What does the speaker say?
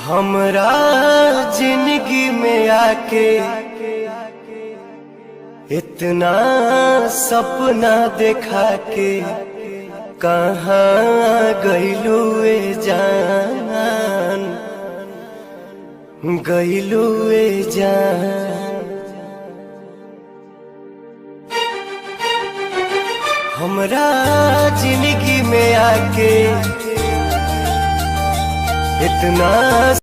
हमरा जिंदगी में आके इतना सपना देखा के कहाँ गइलू ए जान, गइलू ए जान। हमरा जिंदगी में आके इतना